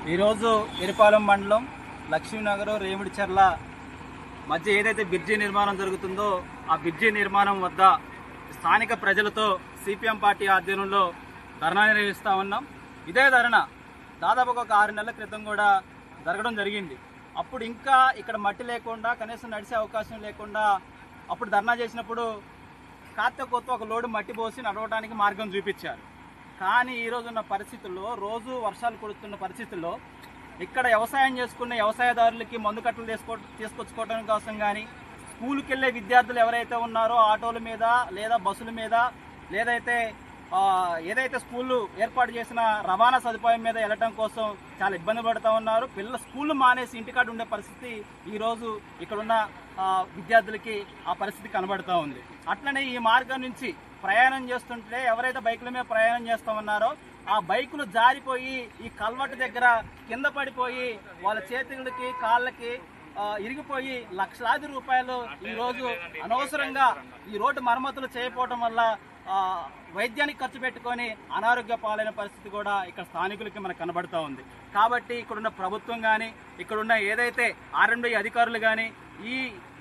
ఈరోజు ఎరిపాలెం మండలం లక్ష్మీనగర్ రేమిడిచెర్ల మధ్య ఏదైతే బ్రిడ్జి నిర్మాణం జరుగుతుందో ఆ బ్రిడ్జి నిర్మాణం వద్ద స్థానిక ప్రజలతో సిపిఎం పార్టీ ఆధ్వర్యంలో ధర్నా నిర్వహిస్తూ ఉన్నాం. ఇదే ధర్నా దాదాపుగా ఒక 6 నెలల క్రితం కూడా జరగడం జరిగింది. అప్పుడు ఇంకా ఇక్కడ మట్టి లేకుండా కనీసం నడిచే అవకాశం లేకుండా అప్పుడు ధర్నా చేసినప్పుడు కొత్త ఒక లోడు మట్టి పోసి నడవడానికి మార్గం చూపించారు. కానీ ఈరోజున్న పరిస్థితుల్లో రోజు వర్షాలు కురుస్తున్న పరిస్థితుల్లో ఇక్కడ వ్యవసాయం చేసుకునే వ్యవసాయదారులకి మందు కట్టలు తీసుకొచ్చుకోవడం కోసం కానీ స్కూల్కి వెళ్ళే విద్యార్థులు ఎవరైతే ఉన్నారో ఆటోల మీద లేదా బస్సుల మీద ఏదైతే స్కూళ్ళు ఏర్పాటు చేసిన రవాణా సదుపాయం మీద వెళ్ళటం కోసం చాలా ఇబ్బంది పడుతూ ఉన్నారు. పిల్లలు స్కూళ్ళు మానేసి ఇంటికాడ ఉండే పరిస్థితి ఈరోజు ఇక్కడున్న విద్యార్థులకి ఆ పరిస్థితి కనబడుతూ ఉంది. అట్లనే ఈ మార్గం నుంచి ప్రయాణం చేస్తుంటే ఎవరైతే బైకుల మీద ప్రయాణం చేస్తూ ఉన్నారో ఆ బైకులు జారిపోయి ఈ కల్వట్టు దగ్గర కింద పడిపోయి వాళ్ళ చేతులకి కాళ్ళకి ఇరిగిపోయి లక్షలాది రూపాయలు ఈరోజు అనవసరంగా ఈ రోడ్డు మరమ్మతులు చేయకపోవడం వల్ల వైద్యానికి ఖర్చు పెట్టుకొని అనారోగ్య పాలైన పరిస్థితి కూడా ఇక్కడ స్థానికులకి మనకు కనబడుతూ ఉంది. కాబట్టి ఇక్కడున్న ప్రభుత్వం కానీ ఇక్కడున్న ఏదైతే R&B అధికారులు కానీ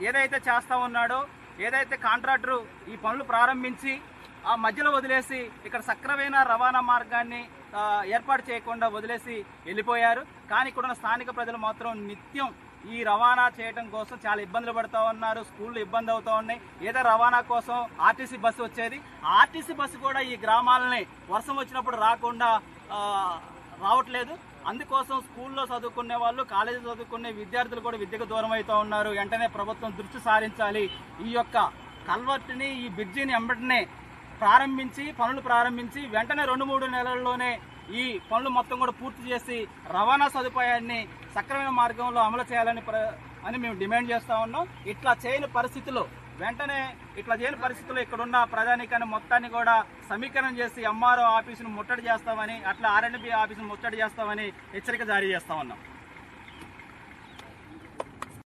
ఏదైతే చేస్తూ ఉన్నాడో ఏదైతే కాంట్రాక్టరు ఈ పనులు ప్రారంభించి ఆ మధ్యలో వదిలేసి ఇక్కడ సక్రమైన రవాణా మార్గాన్ని ఏర్పాటు చేయకుండా వదిలేసి వెళ్ళిపోయారు. కానీ ఇక్కడున్న స్థానిక ప్రజలు మాత్రం నిత్యం ఈ రవాణా చేయడం కోసం చాలా ఇబ్బందులు పడుతూ ఉన్నారు. స్కూళ్ళు ఇబ్బంది అవుతూ ఉన్నాయి. ఏదో రవాణా కోసం ఆర్టీసీ బస్సు వచ్చేది, ఆర్టీసీ బస్సు కూడా ఈ గ్రామాలని వర్షం వచ్చినప్పుడు రావట్లేదు. అందుకోసం స్కూల్లో చదువుకునే వాళ్ళు కాలేజీ చదువుకునే విద్యార్థులు కూడా విద్యకు దూరం అవుతూ ఉన్నారు. వెంటనే ప్రభుత్వం దృష్టి సారించాలి. ఈ యొక్క కల్వర్ట్ని ఈ బ్రిడ్జిని వెంటనే పనులు ప్రారంభించి వెంటనే 2-3 నెలల్లోనే ఈ పనులు మొత్తం కూడా పూర్తి చేసి రవాణా సదుపాయాన్ని సక్రమైన మార్గంలో అమలు చేయాలని మేము డిమాండ్ చేస్తూ ఉన్నాం. ఇట్లా చేయని పరిస్థితుల్లో ఇక్కడున్న ప్రజానీకాన్ని మొత్తాన్ని కూడా సమీకరణ చేసి MRO ఆఫీసును ముట్టడి చేస్తామని, అట్లా R&B ఆఫీసును ముట్టడి చేస్తామని హెచ్చరిక జారీ చేస్తా ఉన్నాం.